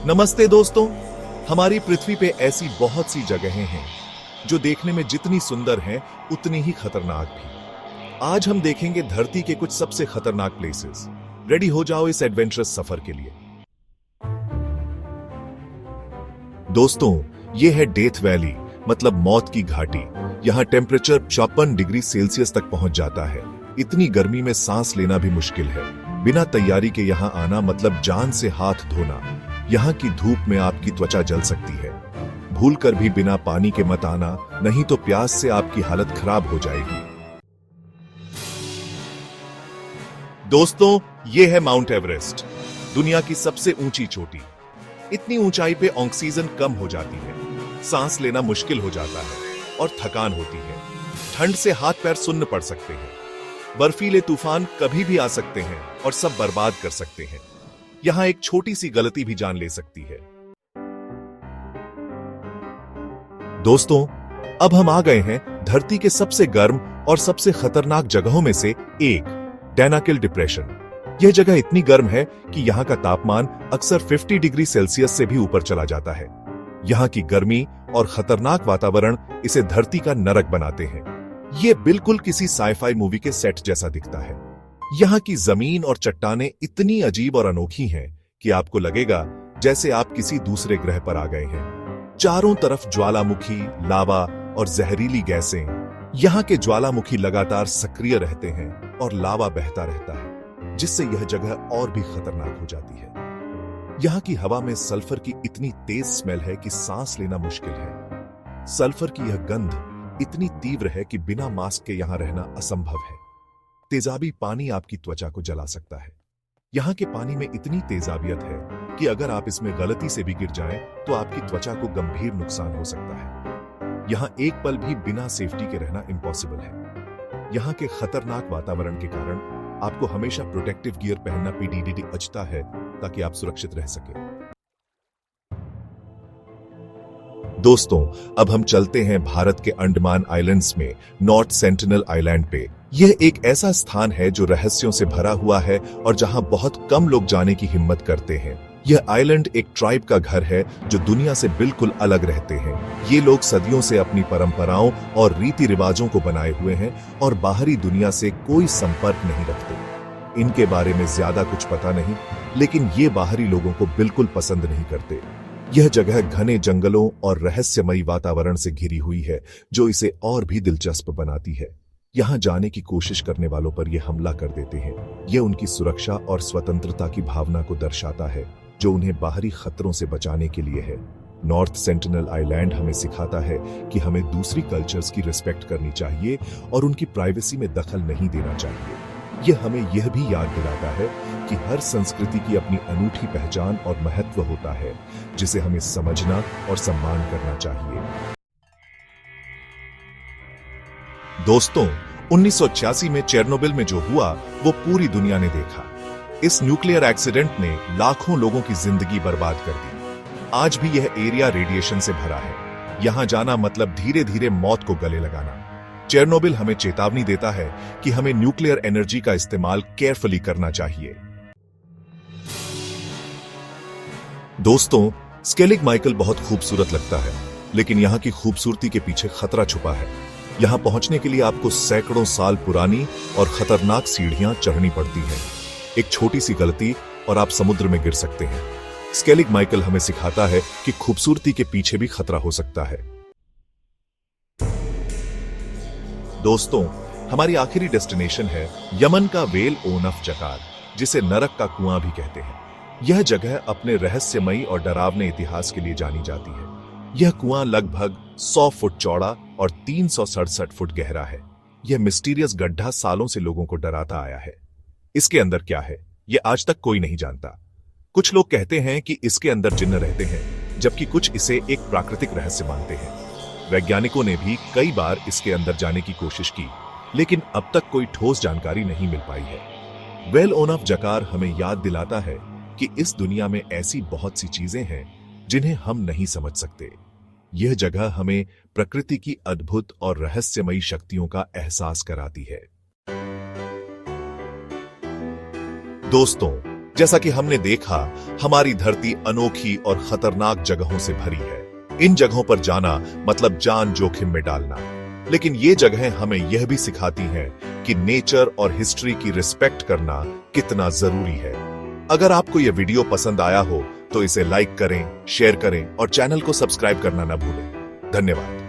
नमस्ते दोस्तों। हमारी पृथ्वी पे ऐसी बहुत सी जगहें हैं जो देखने में जितनी सुंदर हैं उतनी ही खतरनाक भी। आज हम देखेंगे धरती के कुछ सबसे खतरनाक प्लेसेस। रेडी हो जाओ इस एडवेंचरस सफर के लिए। दोस्तों, ये है डेथ वैली, मतलब मौत की घाटी। यहाँ टेम्परेचर 54 डिग्री सेल्सियस तक पहुंच जाता है। इतनी गर्मी में सांस लेना भी मुश्किल है। बिना तैयारी के यहाँ आना मतलब जान से हाथ धोना। यहाँ की धूप में आपकी त्वचा जल सकती है। भूलकर भी बिना पानी के मत आना, नहीं तो प्यास से आपकी हालत खराब हो जाएगी। दोस्तों, ये है माउंट एवरेस्ट, दुनिया की सबसे ऊंची चोटी। इतनी ऊंचाई पे ऑक्सीजन कम हो जाती है, सांस लेना मुश्किल हो जाता है और थकान होती है। ठंड से हाथ पैर सुन्न पड़ सकते हैं। बर्फीले तूफान कभी भी आ सकते हैं और सब बर्बाद कर सकते हैं। यहां एक छोटी सी गलती भी जान ले सकती है। दोस्तों, अब हम आ गए हैं धरती के सबसे गर्म और सबसे खतरनाक जगहों में से एक, डैनाकिल डिप्रेशन। यह जगह इतनी गर्म है कि यहां का तापमान अक्सर 50 डिग्री सेल्सियस से भी ऊपर चला जाता है। यहां की गर्मी और खतरनाक वातावरण इसे धरती का नरक बनाते हैं। यह बिल्कुल किसी साइफाई मूवी के सेट जैसा दिखता है। यहाँ की जमीन और चट्टानें इतनी अजीब और अनोखी हैं कि आपको लगेगा जैसे आप किसी दूसरे ग्रह पर आ गए हैं। चारों तरफ ज्वालामुखी, लावा और जहरीली गैसें। यहाँ के ज्वालामुखी लगातार सक्रिय रहते हैं और लावा बहता रहता है, जिससे यह जगह और भी खतरनाक हो जाती है। यहाँ की हवा में सल्फर की इतनी तेज स्मेल है कि सांस लेना मुश्किल है। सल्फर की यह गंध इतनी तीव्र है कि बिना मास्क के यहाँ रहना असंभव है। तेजाबी पानी आपकी त्वचा को जला सकता है। यहाँ के पानी में इतनी तेजाबियत है कि अगर आप इसमें गलती से भी गिर जाएं, तो आपकी त्वचा को गंभीर नुकसान हो सकता है। यहाँ एक पल भी बिना सेफ्टी के रहना इम्पॉसिबल है। यहाँ के खतरनाक वातावरण के कारण आपको हमेशा प्रोटेक्टिव गियर पहनना पीडीडीडी अचता है, ताकि आप सुरक्षित रह सके। दोस्तों, अब हम चलते हैं भारत के अंडमान आइलैंड्स में नॉर्थ सेंटिनल आइलैंड पे। यह एक ऐसा स्थान है जो रहस्यों से भरा हुआ है और जहां बहुत कम लोग जाने की हिम्मत करते हैं। यह आइलैंड एक ट्राइब का घर है जो दुनिया से बिल्कुल अलग रहते हैं। ये लोग सदियों से अपनी परंपराओं और रीति रिवाजों को बनाए हुए हैं और बाहरी दुनिया से कोई संपर्क नहीं रखते। इनके बारे में ज्यादा कुछ पता नहीं, लेकिन ये बाहरी लोगों को बिल्कुल पसंद नहीं करते। यह जगह घने जंगलों और रहस्यमयी वातावरण से घिरी हुई है, जो इसे और भी दिलचस्प बनाती है। यहाँ जाने की कोशिश करने वालों पर यह हमला कर देते हैं। यह उनकी सुरक्षा और स्वतंत्रता की भावना को दर्शाता है, जो उन्हें बाहरी खतरों से बचाने के लिए है। नॉर्थ सेंटिनल आइलैंड हमें सिखाता है कि हमें दूसरी कल्चर्स की रिस्पेक्ट करनी चाहिए और उनकी प्राइवेसी में दखल नहीं देना चाहिए। यह हमें यह भी याद दिलाता है कि हर संस्कृति की अपनी अनूठी पहचान और महत्व होता है, जिसे हमें समझना और सम्मान करना चाहिए। दोस्तों, 1986 में चेरनोबिल में जो हुआ वो पूरी दुनिया ने देखा। इस न्यूक्लियर एक्सीडेंट ने लाखों लोगों की जिंदगी बर्बाद कर दी। आज भी यह एरिया रेडिएशन से भरा है। यहां जाना मतलब धीरे धीरे मौत को गले लगाना। चेरनोबिल हमें चेतावनी देता है कि हमें न्यूक्लियर एनर्जी का इस्तेमाल केयरफुली करना चाहिए। दोस्तों, स्केलिग माइकल बहुत खूबसूरत लगता है, लेकिन यहाँ की खूबसूरती के पीछे खतरा छुपा है। यहाँ पहुंचने के लिए आपको सैकड़ों साल पुरानी और खतरनाक सीढ़ियां चढ़नी पड़ती हैं। एक छोटी सी गलती और आप समुद्र में गिर सकते हैं। स्केलिग माइकल हमें सिखाता है कि खूबसूरती के पीछे भी खतरा हो सकता है। दोस्तों, हमारी आखिरी डेस्टिनेशन है यमन का वेल ओनफ जकार, जिसे नरक का कुआं भी कहते हैं। यह जगह अपने रहस्यमयी और डरावने इतिहास के लिए जानी जाती है। यह कुआं लगभग 100 फुट चौड़ा और 367 फुट गहरा है। यह मिस्टीरियस गड्ढा सालों से लोगों को डराता आया है। इसके अंदर क्या है, यह आज तक कोई नहीं जानता। कुछ लोग कहते हैं कि इसके अंदर जिन्न रहते हैं, जबकि कुछ इसे एक प्राकृतिक रहस्य मानते हैं। वैज्ञानिकों ने भी कई बार इसके अंदर जाने की कोशिश की, लेकिन अब तक कोई ठोस जानकारी नहीं मिल पाई है। वेल ओनफ जकार हमें याद दिलाता है कि इस दुनिया में ऐसी बहुत सी चीजें हैं जिन्हें हम नहीं समझ सकते। यह जगह हमें प्रकृति की अद्भुत और रहस्यमयी शक्तियों का एहसास कराती है। दोस्तों, जैसा कि हमने देखा, हमारी धरती अनोखी और खतरनाक जगहों से भरी है। इन जगहों पर जाना मतलब जान जोखिम में डालना। लेकिन ये जगहें हमें यह भी सिखाती हैं कि नेचर और हिस्ट्री की रिस्पेक्ट करना कितना जरूरी है। अगर आपको यह वीडियो पसंद आया हो तो इसे लाइक करें, शेयर करें और चैनल को सब्सक्राइब करना न भूलें। धन्यवाद।